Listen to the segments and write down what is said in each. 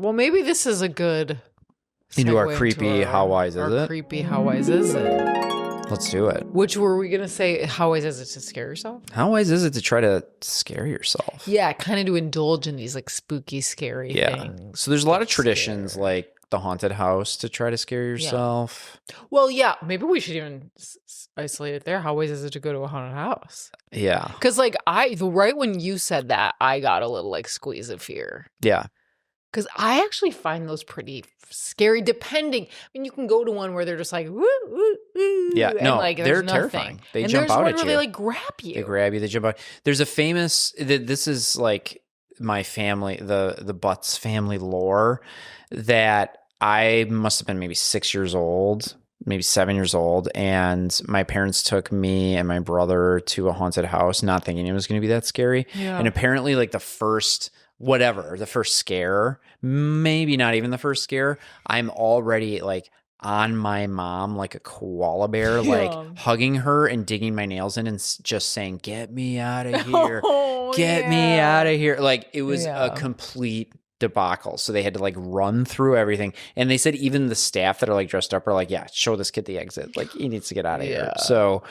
Well, maybe this is a good into our segue creepy How Wise Is It? Creepy How Wise Is It? Let's do it. Which were we going to say? How wise is it to scare yourself? How wise is it to try to scare yourself? Yeah, kind of to indulge in these like spooky, scary things. So there's a lot of traditions like the haunted house to try to scare yourself. Yeah. Well, yeah, maybe we should even isolate it there. How wise is it to go to a haunted house? Yeah. Because like right when you said that, I got a little like squeeze of fear. Yeah. Because I actually find those pretty scary, depending. I mean, you can go to one where they're just like, woo, woo, woo. Yeah, and no, like, they're nothing. terrifying. They and jump out at you. There's one where they like grab you. They grab you, they jump out. There's a famous, this is like my family, the Butts family lore, that I must have been maybe 6 years old, maybe 7 years old. And my parents took me and my brother to a haunted house, not thinking it was going to be that scary. Yeah. And apparently like the first scare, maybe not even the first scare, I'm already like on my mom like a koala bear, like hugging her and digging my nails in and just saying, get me out of here. Get me out of here. Like it was a complete debacle. So they had to like run through everything. And they said even the staff that are like dressed up are like, yeah, show this kid the exit. Like he needs to get out of here. So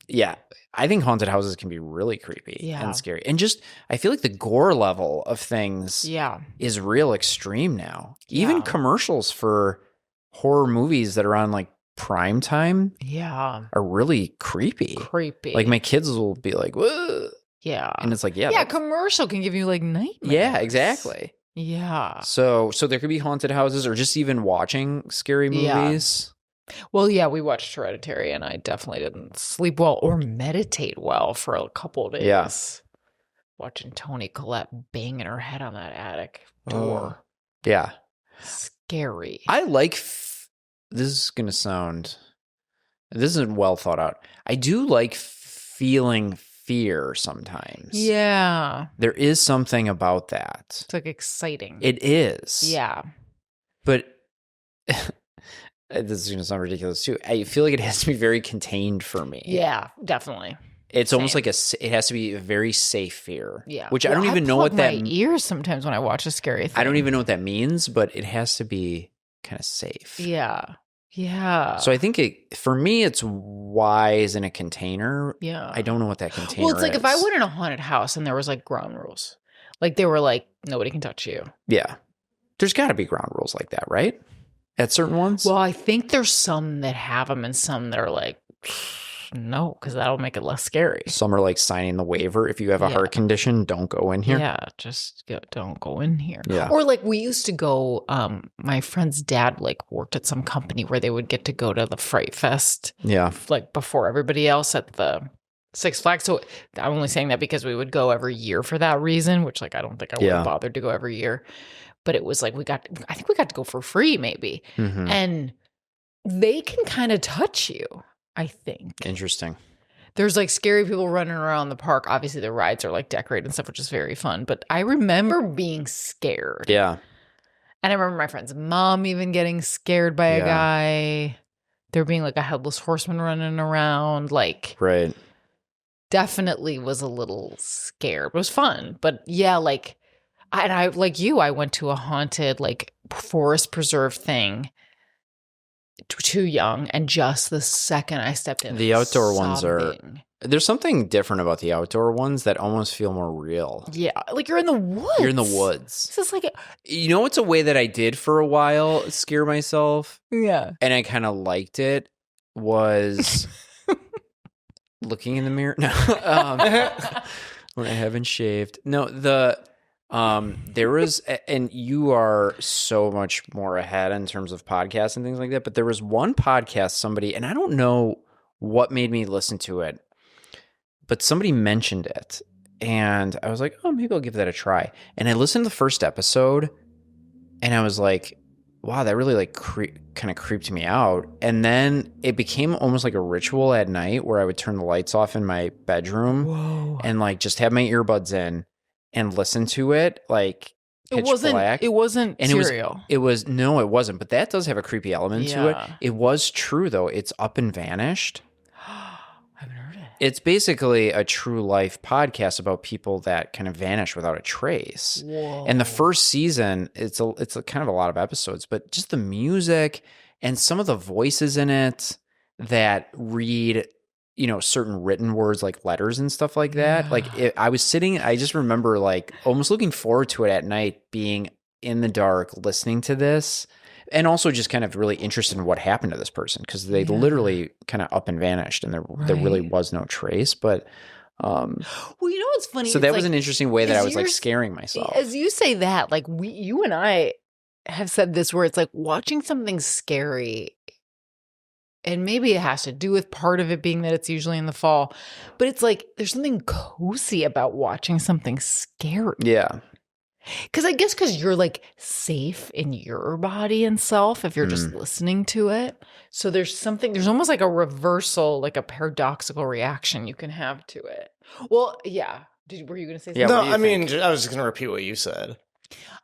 yeah. I think haunted houses can be really creepy and scary. And just, I feel like the gore level of things is real extreme now. Even commercials for horror movies that are on like prime time are really creepy. Like my kids will be like, whoa. Yeah. And it's like, commercial can give you like nightmares. Yeah, exactly. Yeah. So there could be haunted houses or just even watching scary movies. Well, yeah, we watched Hereditary and I definitely didn't sleep well or meditate well for a couple of days. Yeah. Watching Toni Collette banging her head on that attic door. Yeah. Scary. I like, this isn't well thought out. I do like feeling fear sometimes. Yeah. There is something about that. It's like exciting. It is. Yeah. But this is going to sound ridiculous too. I feel like it has to be very contained for me. Yeah, definitely. It's almost like it has to be a very safe fear. Yeah. Which I don't even know what that means. My ears sometimes when I watch a scary thing. I don't even know what that means, but it has to be kind of safe. Yeah. Yeah. So I think for me, it's wise in a container. Yeah. I don't know what that container is. Well, it's like if I went in a haunted house and there was like ground rules, like they were like, nobody can touch you. Yeah. There's got to be ground rules like that, right? At certain ones? Well, I think there's some that have them and some that are like, no, because that'll make it less scary. Some are like signing the waiver. If you have a heart condition, don't go in here. Yeah, don't go in here. Yeah. Or like we used to go, my friend's dad like worked at some company where they would get to go to the Fright Fest. Yeah. Like before everybody else at the Six Flags. So I'm only saying that because we would go every year for that reason, which like I don't think I would have bothered to go every year. But it was like I think we got to go for free maybe. Mm-hmm. And they can kind of touch you, I think. Interesting. There's like scary people running around the park. Obviously the rides are like decorated and stuff, which is very fun. But I remember being scared. Yeah. And I remember my friend's mom even getting scared by a guy. There being like a headless horseman running around. Like, right. Definitely was a little scared. It was fun. But yeah, like, I like you, I went to a haunted like forest preserve thing too young, and just the second I stepped in, the outdoor ones there's something different about the outdoor ones that almost feel more real. Yeah, like you're in the woods. You're in the woods. This is like it's a way that I did for a while scare myself. Yeah, and I kind of liked it. Was looking in the mirror. No, when I haven't shaved. No, there was, and you are so much more ahead in terms of podcasts and things like that, but there was one podcast and I don't know what made me listen to it, but somebody mentioned it and I was like, oh, maybe I'll give that a try. And I listened to the first episode and I was like, wow, that really like kind of creeped me out. And then it became almost like a ritual at night where I would turn the lights off in my bedroom and like just have my earbuds in and listen to it like pitch black. It wasn't and serial. It wasn't. But that does have a creepy element to it. It was true though. It's up and vanished. I haven't heard it. It's basically a true life podcast about people that kind of vanish without a trace. Whoa. And the first season, it's a kind of a lot of episodes, but just the music and some of the voices in it that read, certain written words like letters and stuff like that. Yeah. I just remember like almost looking forward to it at night, being in the dark, listening to this, and also just kind of really interested in what happened to this person, because they literally kind of up and vanished, and there really was no trace. But well, what's funny? So that was an interesting way that I was like scaring myself. As you say that, like you and I have said this, where it's like watching something scary, and maybe it has to do with part of it being that it's usually in the fall, but it's like there's something cozy about watching something scary. Yeah. Because you're like safe in your body and self if you're just listening to it. So there's almost like a reversal, like a paradoxical reaction you can have to it. Well, yeah. Were you going to say something? Yeah, no, I mean, I was just going to repeat what you said.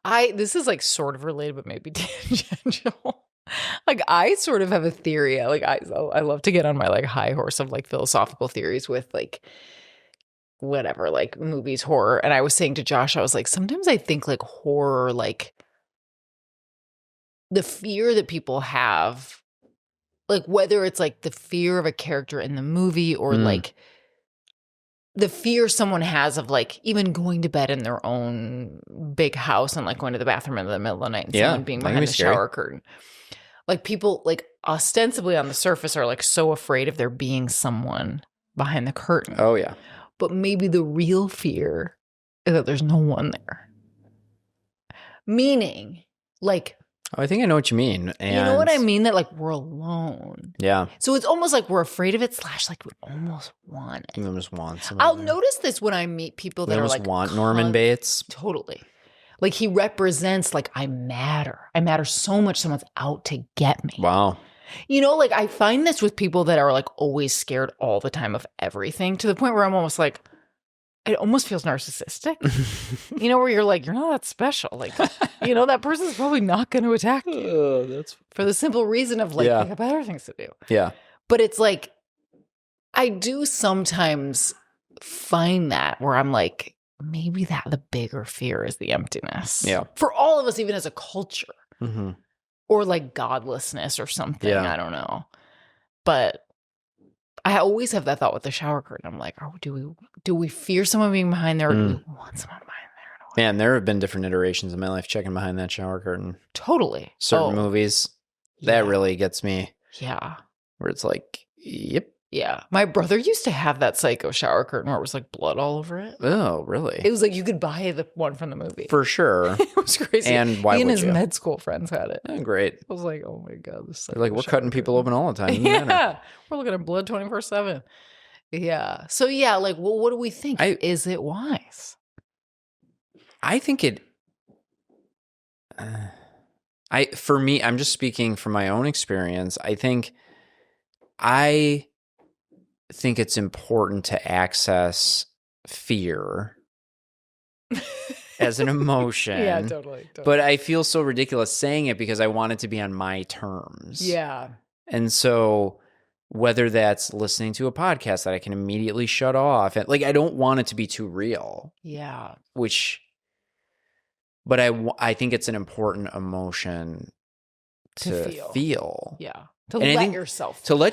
This is like sort of related, but maybe tangential. Like I sort of have a theory. Like I love to get on my like high horse of like philosophical theories with like whatever, like movies, horror. And I was saying to Josh, I was like, sometimes I think like horror, like the fear that people have, like whether it's like the fear of a character in the movie or like the fear someone has of like even going to bed in their own big house and like going to the bathroom in the middle of the night and someone being behind the shower curtain. Like people like ostensibly on the surface are like so afraid of there being someone behind the curtain. Oh yeah. But maybe the real fear is that there's no one there. Meaning, like... I think I know what you mean. And you know what I mean? That like we're alone. Yeah. So it's almost like we're afraid of it / like we almost want it. You almost want something. I'll notice this when I meet people that are like... want Norman Bates. Totally. Like he represents like I matter. I matter so much someone's out to get me. Wow. Like I find this with people that are like always scared all the time of everything, to the point where I'm almost like, it almost feels narcissistic. Where you're like, you're not that special. Like, that person's probably not going to attack you. That's for the simple reason of like, they have better things to do. Yeah. But it's like, I do sometimes find that where I'm like, maybe that the bigger fear is the emptiness. Yeah. For all of us, even as a culture. Mm-hmm. Or like godlessness or something. Yeah. I don't know. But I always have that thought with the shower curtain. I'm like, do we fear someone being behind there, or do we want someone behind there? Man, there have been different iterations in my life checking behind that shower curtain. Totally. Certain movies, that really gets me. Yeah. Where it's like, yep. Yeah. My brother used to have that psycho shower curtain where it was like blood all over it. Oh, really? It was like you could buy the one from the movie. For sure. It was crazy. And why He and would his you? med school friends had it. Oh, great. I was like, oh my God. This They're like, we're cutting people open all the time. Yeah. We're looking at blood 24/7. Yeah. So yeah, like, well, what do we think? Is it wise? I think it... for me, I'm just speaking from my own experience. I think it's important to access fear as an emotion. Yeah, totally. But I feel so ridiculous saying it because I want it to be on my terms. Yeah. And so whether that's listening to a podcast that I can immediately shut off, and like I don't want it to be too real. Yeah. But I think it's an important emotion to feel. Yeah. To let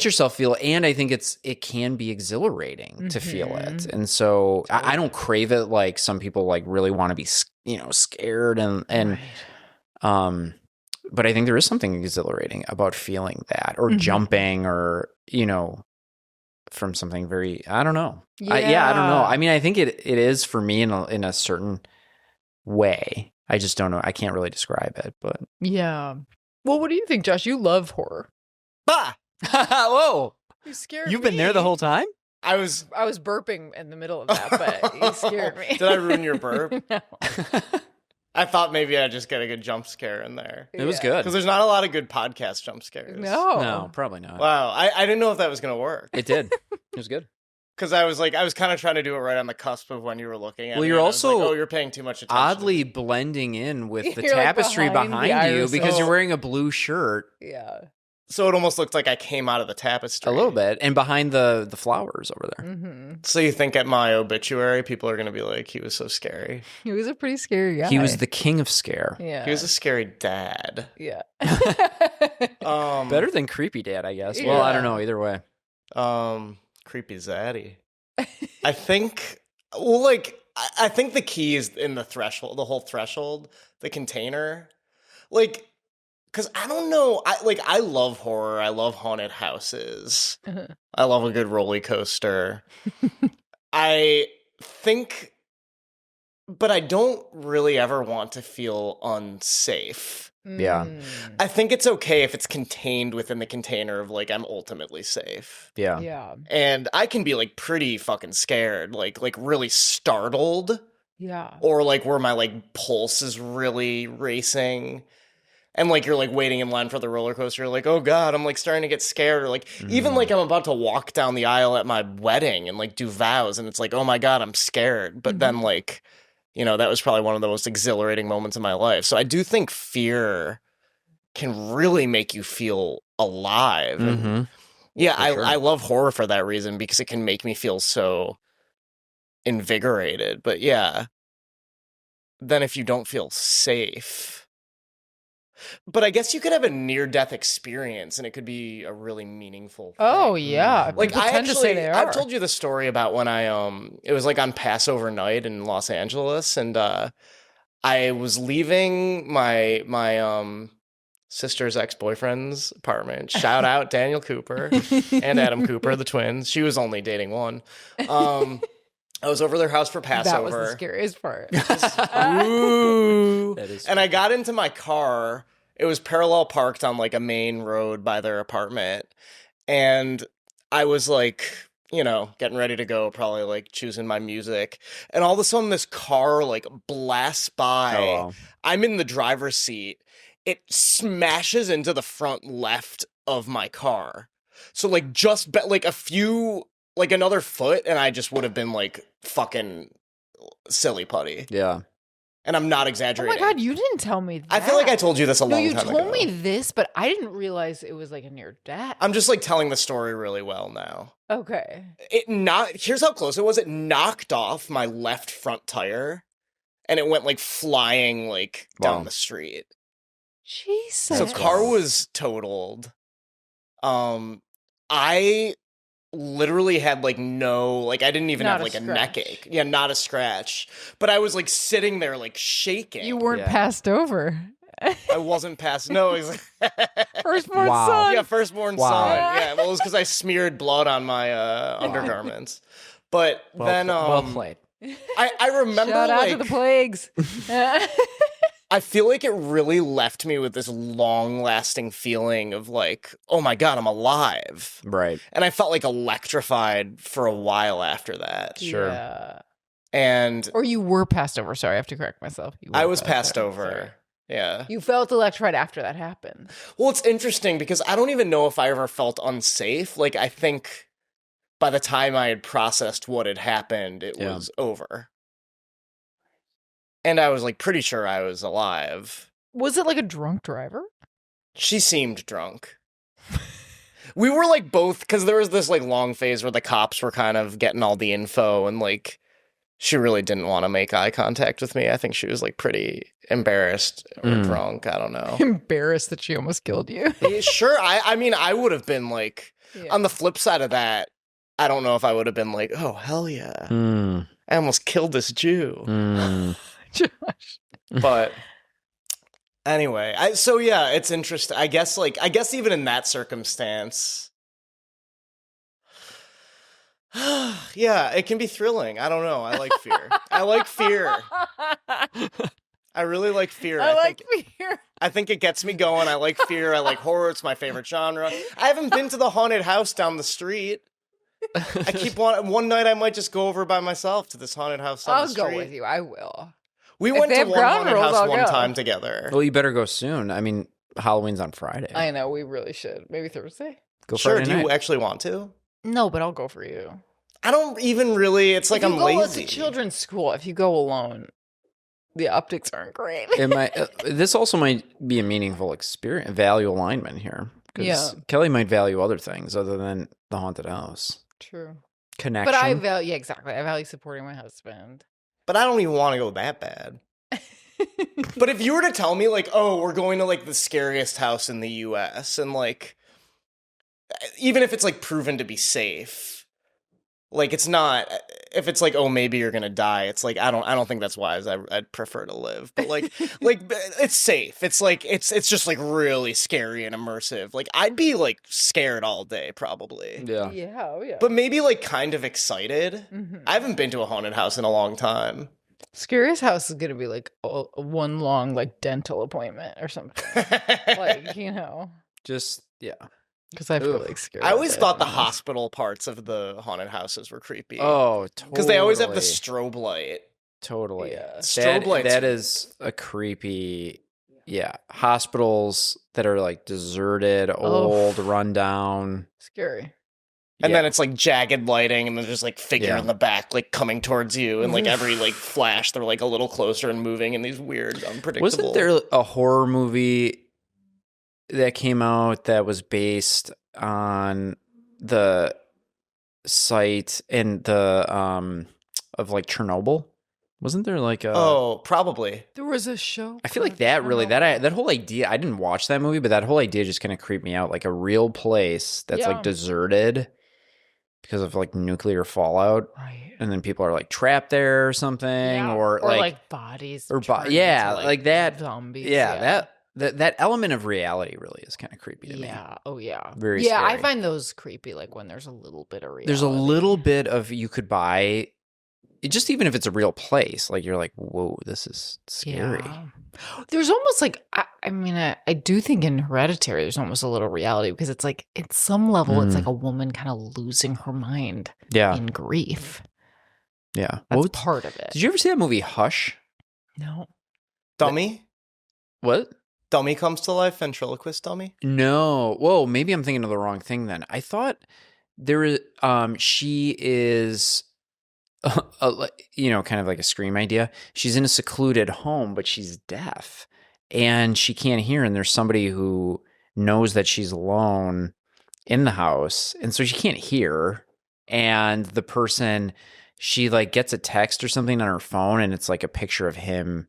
yourself feel. And I think it can be exhilarating to feel it. And so I don't crave it like some people like really want to be, scared and but I think there is something exhilarating about feeling that or jumping or, from something very, I don't know. I don't know. I mean, I think it is for me in a certain way. I just don't know. I can't really describe it, but. Yeah. Well, what do you think, Josh? You love horror. Bah! Whoa! You scared You've been there the whole time? I was burping in the middle of that, but you scared me. Did I ruin your burp? No. I thought maybe I'd just get a good jump scare in there. It was good. Because there's not a lot of good podcast jump scares. No, probably not. Wow. I didn't know if that was going to work. It did. It was good. Because I was kind of trying to do it right on the cusp of when you were looking at it. Well, you're also you're paying too much attention. Oddly blending in with the You're, like, tapestry behind behind the you irises. because you're wearing a blue shirt. Yeah. So it almost looked like I came out of the tapestry. A little bit. And behind the flowers over there. Mm-hmm. So you think at my obituary, people are going to be like, he was so scary. He was a pretty scary guy. He was the king of scare. Yeah. He was a scary dad. Yeah. Better than creepy dad, I guess. Well, I don't know. Either way. Creepy zaddy. I think, well, like, I think the key is in the threshold, the whole threshold, the container. Like, because I don't know, I love horror. I love haunted houses. I love a good roller coaster. I think, but I don't really ever want to feel unsafe. Yeah. I think it's okay if it's contained within the container of like I'm ultimately safe. Yeah. Yeah. And I can be like pretty fucking scared, like really startled, Yeah. or like where my like pulse is really racing. And like you're like waiting in line for the roller coaster, you're like, oh God, I'm like starting to get scared. Or like even like I'm about to walk down the aisle at my wedding and like do vows, and it's like, oh my God, I'm scared. But then like, you know, that was probably one of the most exhilarating moments in my life. So I do think fear can really make you feel alive. And yeah, I love horror for that reason, because it can make me feel so invigorated. But yeah, then if you don't feel safe. But I guess you could have a near-death experience, and it could be a really meaningful thing. Oh yeah. Like People I tend to actually, say they are. I've told you the story about when I it was like on Passover night in Los Angeles, and I was leaving my sister's ex-boyfriend's apartment. Shout out Daniel Cooper and Adam Cooper, the twins. She was only dating one. I was over their house for Passover. That was the scariest part. Ooh. That is And I got into my car. It was parallel parked on like a main road by their apartment. And I was like, you know, getting ready to go, probably like choosing my music. And all of a sudden this car like blasts by. Oh, wow. I'm in the driver's seat. It smashes into the front left of my car. So like just like a few, like another foot, and I just would have been like fucking silly putty. Yeah. And I'm not Oh exaggerating. my God, you didn't tell me that. I feel like I told you this a long you time ago. told me this, but I didn't realize it was like a near death. I'm just like telling the story really well now. Okay. Here's how close it was. It knocked off my left front tire, and it went like flying like down the street. Jesus. So car was totaled. I literally had like no, like I didn't even Not have a like a scratch. neck ache. Yeah, not a scratch. But I was like sitting there like shaking. You weren't Yeah. passed over. I wasn't past. No, it was Firstborn Wow. son. yeah, firstborn Wow. son. Yeah, well, it was because I smeared blood on my undergarments. But then well played. I remember Shout out like to the plagues. I feel like it really left me with this long-lasting feeling of like, oh my God, I'm alive. Right. And I felt like electrified for a while after that. Sure. Yeah. And Or you were passed over. Sorry, I have to correct myself. You I were was passed over. Sorry. Yeah. You felt electrified after that happened. Well, it's interesting because I don't even know if I ever felt unsafe. Like, I think by the time I had processed what had happened, it Yeah. was over. And I was like pretty sure I was alive. Was it like a drunk driver? She seemed drunk. We were like both, because there was this like long phase where the cops were kind of getting all the info, and like she really didn't want to make eye contact with me. I think she was like pretty embarrassed or drunk. I don't know. Embarrassed that she almost killed you. Sure. I mean, I would have been like, Yeah. on the flip side of that, I don't know if I would have been like, oh, hell yeah. I almost killed this Jew. Josh. But anyway, so yeah, it's interesting. I guess even in that circumstance, yeah, it can be thrilling. I don't know. I like fear. I like fear. I really like fear. I like fear. I think it gets me going. I like fear. I like horror. It's my favorite genre. I haven't been to the haunted house down the street. I keep one night I might just go over by myself to this haunted house down I'll the street. go with you. I will. We If went they to have one ground haunted rules, house I'll one go. time together. Well, you better go soon. I mean, Halloween's on Friday. I know, we really should. Maybe Thursday? Go Sure, Friday do you night. actually want to? No, but I'll go for you. I don't even really, it's like if you I'm go, lazy. It's a children's school. If you go alone, the optics aren't great. This also might be a meaningful experience, value alignment here. Because Yeah. Kelly might value other things other than the haunted house. True. Connection. But I value, exactly. I value supporting my husband. But I don't even want to go that bad. But if you were to tell me, like, oh, we're going to, like, the scariest house in the US, and, like, even if it's, like, proven to be safe, like, it's not, if it's like, oh, maybe you're gonna die, it's like, I don't think that's wise. I'd prefer to live. But, like, it's safe. It's, like, it's just, like, really scary and immersive. Like, I'd be, like, scared all day, probably. Yeah. Yeah, oh yeah. But maybe, like, kind of excited. Mhm. I haven't been to a haunted house in a long time. Scariest house is going to be like one long like dental appointment or something. Like, you know, Just, yeah. because I feel Ugh. like scared. I always of it. thought the hospital parts of the haunted houses were creepy. Oh, totally. Because they always have the strobe light. Totally. Yeah. Strobe lights. That is a creepy, yeah. Hospitals that are like deserted, old, run down. Scary. And Yeah. then it's like jagged lighting, and there's just like figure Yeah. in the back, like coming towards you, and like every like flash, they're like a little closer and moving in these weird, unpredictable. Wasn't there a horror movie that came out that was based on the site and the of like Chernobyl? Wasn't there like a? Oh, probably. There was a show. I feel like called that really Chernobyl. that whole idea. I didn't watch that movie, but that whole idea just kind of creeped me out. Like a real place that's Yeah. like deserted because of like nuclear fallout, Right. and then people are like trapped there or something, Yeah. or like bodies. or turned yeah, into, like that. Zombies. yeah, that element of reality really is kind of creepy to me. Yeah. Oh yeah. Very Yeah, I scary. find those creepy. Like when there's a little bit of reality. There's a little bit of you could buy, just even if it's a real place. Like you're like, whoa, this is scary. Yeah. There's almost like I mean I do think in Hereditary there's almost a little reality because it's like at some level it's like a woman kind of losing her mind Yeah, in grief. yeah. That's What- part of it. Did you ever see that movie Hush? No. Dummy? What? Dummy comes to life, ventriloquist dummy? No. Whoa, maybe I'm thinking of the wrong thing then. I thought there is she is kind of like a Scream idea. She's in a secluded home, but she's deaf and she can't hear, and there's somebody who knows that she's alone in the house, and so she can't hear, and the person, she like gets a text or something on her phone, and it's like a picture of him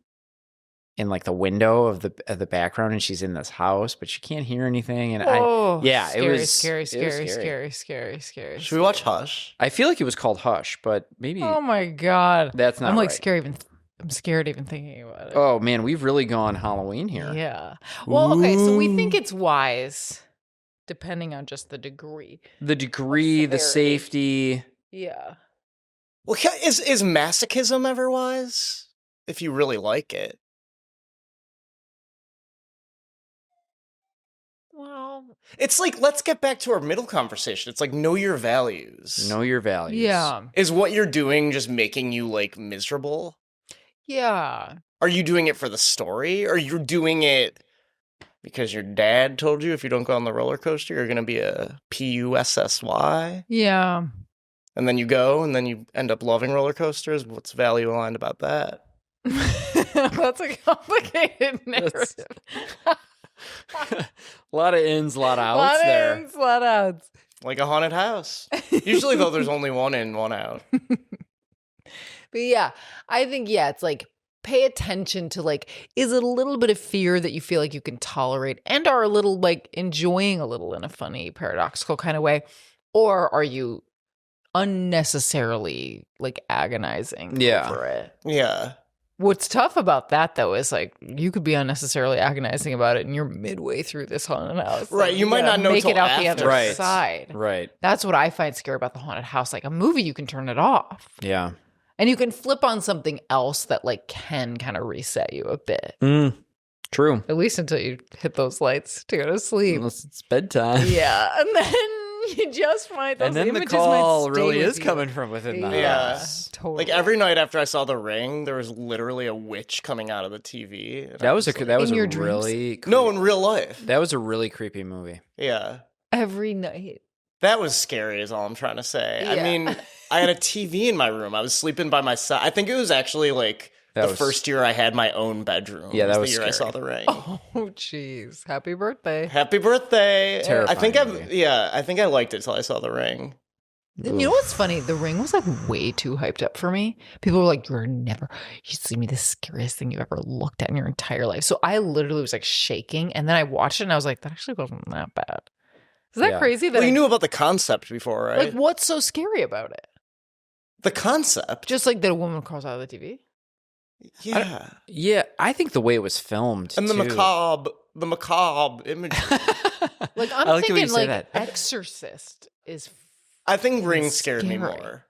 in like the window of the background, and she's in this house, but she can't hear anything. And it scary, was scary, it was scary, scary, scary, scary. Should we watch Hush? I feel like it was called Hush, but maybe Oh my god. that's not I'm like right. scared I'm scared even thinking about it. Oh man, we've really gone Halloween here. Yeah. Well, okay, so we think Ooh. it's wise depending on just the degree. The degree, the Severity. safety. Yeah. Well, is masochism ever wise? If you really like it. Well, It's like, let's get back to our middle conversation. It's like, know your values. Know your values. yeah. Is what you're doing just making you, like, miserable? Yeah. Are you doing it for the story? Or you're doing it because your dad told you if you don't go on the roller coaster, you're going to be a PUSSY? Yeah. And then you go, and then you end up loving roller coasters? What's value aligned about that? That's a complicated narrative. A lot of ins, a lot of outs lot there. of ins, lot of outs. Like a haunted house. Usually, though, there's only one in, one out. But yeah, I think, it's like pay attention to like, is it a little bit of fear that you feel like you can tolerate and are a little like enjoying a little in a funny, paradoxical kind of way? Or are you unnecessarily like agonizing over it? Yeah. What's tough about that though is like you could be unnecessarily agonizing about it and you're midway through this haunted house. Right, Like, you might gotta not know make till it out the after. other Right. side. Right. That's what I find scary about the haunted house. Like a movie, you can turn it off. Yeah. And you can flip on something else that like can kind of reset you a bit. True. At least until you hit those lights to go to sleep. Unless it's bedtime. Yeah. And then you just might those And then the images call might stay really with is you. coming from within the Yeah. house. Totally. Like every night after I saw The Ring, there was literally a witch coming out of the TV. And I That was a like- that was In a your dreams? really No, in real life. that was a really creepy movie. Yeah. Every night. That was scary is all I'm trying to say. I Yeah. mean, I had a TV in my room. I was sleeping by myself. I think it was actually like That the was- first year I had my own bedroom. Yeah, that was the year I saw scary. The Ring. Oh, jeez. Happy birthday. Happy birthday! Terrifying I think movie. I think I liked it till I saw The Ring. And you know what's funny? The Ring was like way too hyped up for me. People were like, you see me the scariest thing you've ever looked at in your entire life. So I literally was like shaking. And then I watched it and I was like, that actually wasn't that bad. Is that Yeah. crazy? That Well, you knew about the concept before, right? like, what's so scary about it? the concept. Just like that a woman crawls out of the TV? Yeah. Yeah, I think the way it was filmed And the too. macabre imagery. Like, I I'm like the way you thinking say like that. Exorcist is I think Ring scared me scary. more.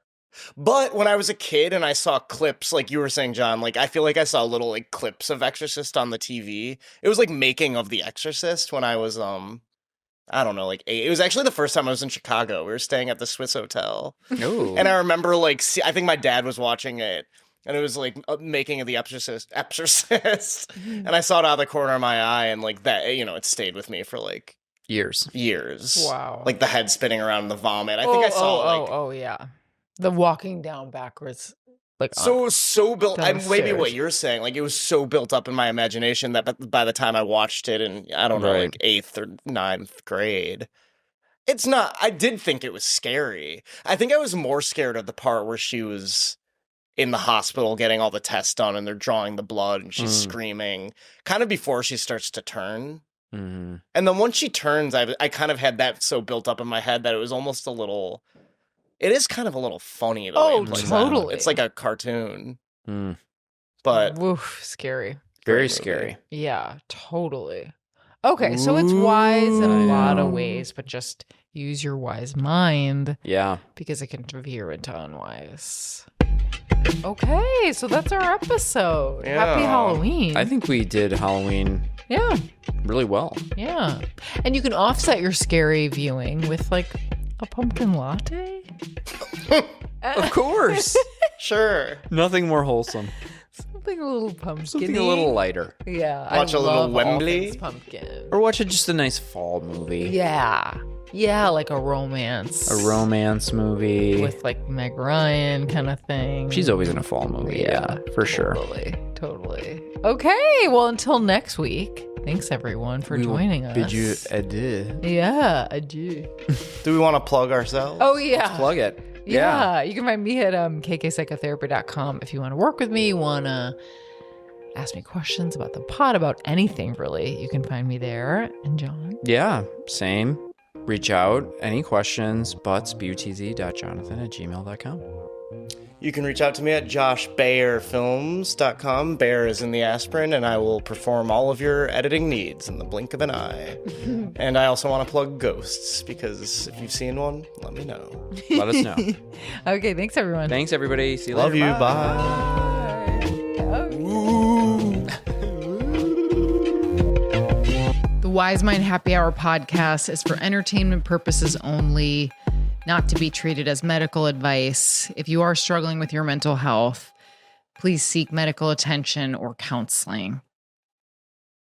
But when I was a kid and I saw clips, like you were saying, John, like I feel like I saw little like clips of Exorcist on the TV. It was like making of The Exorcist when I was I don't know, like 8. It was actually the first time I was in Chicago. We were staying at the Swiss Hotel. Ooh. And I remember like I think my dad was watching it. And it was like making of The Exorcist. And I saw it out of the corner of my eye, and like that, you know, it stayed with me for like Years. years. Wow. Like the head spinning around, the vomit. I think I saw yeah. The walking down backwards. Like so built. I'm maybe downstairs. what you're saying. Like it was so built up in my imagination that by the time I watched it in I don't know, Right. like 8th or 9th grade, it's not. I did think it was scary. I think I was more scared of the part where she was in the hospital getting all the tests done and they're drawing the blood and she's screaming, kind of before she starts to turn. Mm-hmm. And then once she turns, I kind of had that so built up in my head that it was almost a little. It is kind of a little funny. The way Oh, it plays totally. out. It's like a cartoon, Mm. but woof, scary. Very movie. scary. Yeah, totally. Okay, so it's wise in a lot of ways, but just use your wise mind Yeah. because it can veer into unwise. Okay, so that's our episode. Happy Yeah. Halloween. I think we did Halloween Yeah, really well. yeah. And you can offset your scary viewing with like a pumpkin latte. Of course. sure. Nothing more wholesome. Something a little pumpkin. Something a little lighter. Yeah. Watch I a little love all Wembley. things pumpkin. Or watch just a nice fall movie. Yeah. Yeah, like a romance. A romance movie. With like Meg Ryan kind of thing. She's always in a fall movie. Yeah, for sure. Totally. Okay, well, until next week, thanks everyone for We will joining us. Bid you adieu. Yeah, adieu. Do we want to plug ourselves? Oh, yeah. Plug it. Yeah, you can find me at kkpsychotherapy.com if you want to work with me, want to ask me questions about the pod, about anything really. You can find me there. And John? Yeah, same. Reach out. Any questions, butz.jonathan@gmail.com. You can reach out to me at joshbayerfilms.com. Bayer is in the aspirin, and I will perform all of your editing needs in the blink of an eye. And I also want to plug Ghosts, because if you've seen one, let me know. Let us know. Okay, thanks everyone. Thanks, everybody. See you Love later. you. Bye. Bye. The Wise Mind Happy Hour podcast is for entertainment purposes only, not to be treated as medical advice. If you are struggling with your mental health, please seek medical attention or counseling.